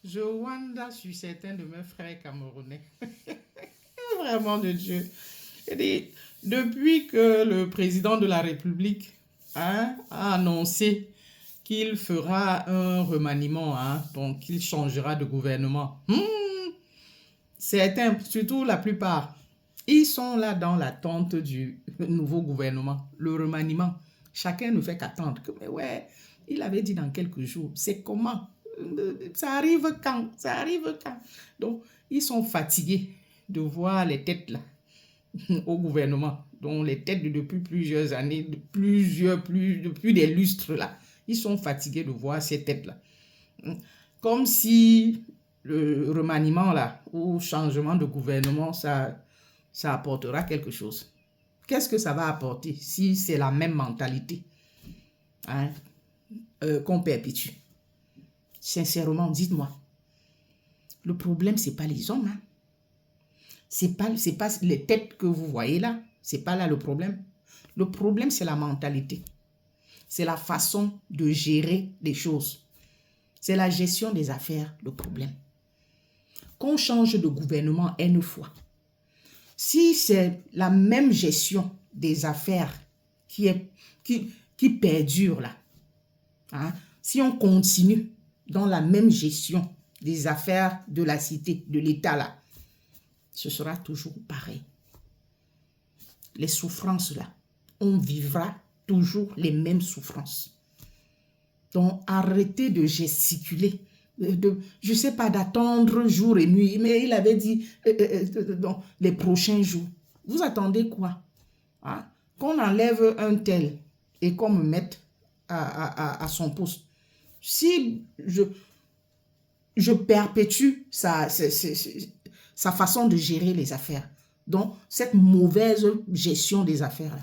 Je wonder sur certains de mes frères camerounais. Vraiment de Dieu. Je dis, depuis que le président de la République a annoncé qu'il fera un remaniement, donc qu'il changera de gouvernement, certains, surtout la plupart, ils sont là dans l'attente du nouveau gouvernement, le remaniement. Chacun ne fait qu'attendre. Mais ouais, il avait dit dans quelques jours. C'est comment? Ça arrive quand? Ça arrive quand? Donc, ils sont fatigués de voir les têtes là au gouvernement, dont les têtes depuis plusieurs années, depuis des lustres là. Ils sont fatigués de voir ces têtes là. Comme si le remaniement là, ou changement de gouvernement, ça apportera quelque chose. Qu'est-ce que ça va apporter si c'est la même mentalité qu'on perpétue? Sincèrement, dites-moi. Le problème, ce n'est pas les hommes. C'est pas les têtes que vous voyez là. Ce n'est pas là le problème. Le problème, c'est la mentalité. C'est la façon de gérer les choses. C'est la gestion des affaires, le problème. Qu'on change de gouvernement une fois. Si c'est la même gestion des affaires qui perdure là, si on continue dans la même gestion des affaires de la cité, de l'État là, ce sera toujours pareil. Les souffrances là, on vivra toujours les mêmes souffrances. Donc arrêtez de gesticuler, je ne sais pas, d'attendre jour et nuit, mais il avait dit dans les prochains jours. Vous attendez quoi? Qu'on enlève un tel et qu'on me mette à son poste. Si je perpétue sa façon de gérer les affaires, donc cette mauvaise gestion des affaires,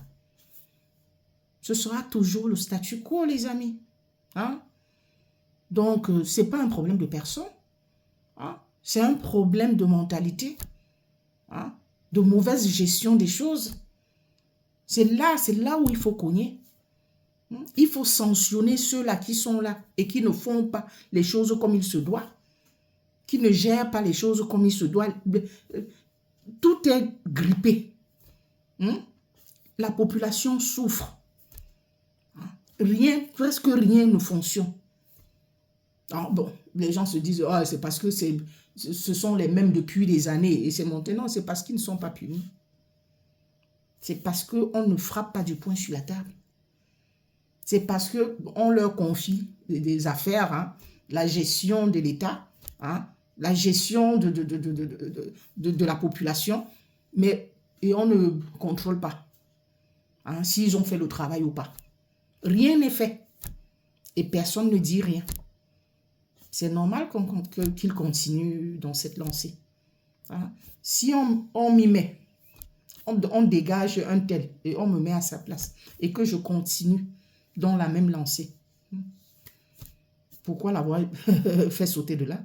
ce sera toujours le statu quo, les amis. Donc, ce n'est pas un problème de personne. C'est un problème de mentalité, de mauvaise gestion des choses. C'est là où il faut cogner. Il faut sanctionner ceux-là qui sont là et qui ne font pas les choses comme il se doit, qui ne gèrent pas les choses comme il se doit. Tout est grippé. La population souffre. Presque rien ne fonctionne. Alors bon, les gens se disent, c'est parce que ce sont les mêmes depuis des années et c'est monté. Non, c'est parce qu'ils ne sont pas punis. C'est parce qu'on ne frappe pas du poing sur la table. C'est parce qu'on leur confie des affaires, la gestion de l'État, la gestion de la population, et on ne contrôle pas s'ils ont fait le travail ou pas. Rien n'est fait et personne ne dit rien. C'est normal qu'ils continuent dans cette lancée. Si on m'y met, on dégage un tel et on me met à sa place et que je continue dans la même lancée, pourquoi l'avoir fait sauter de là?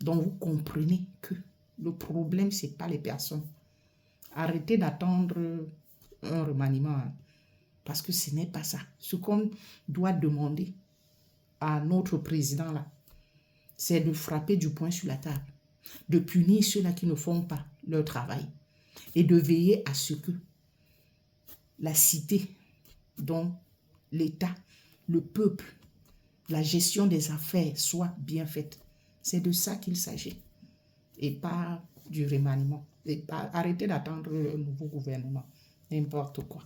Donc vous comprenez que le problème, ce n'est pas les personnes. Arrêtez d'attendre un remaniement parce que ce n'est pas ça. Ce qu'on doit demander à notre président là, c'est de frapper du poing sur la table, de punir ceux-là qui ne font pas leur travail et de veiller à ce que la cité, dont l'État, le peuple, la gestion des affaires soit bien faite. C'est de ça qu'il s'agit et pas du remaniement. Et pas arrêter d'attendre un nouveau gouvernement, n'importe quoi.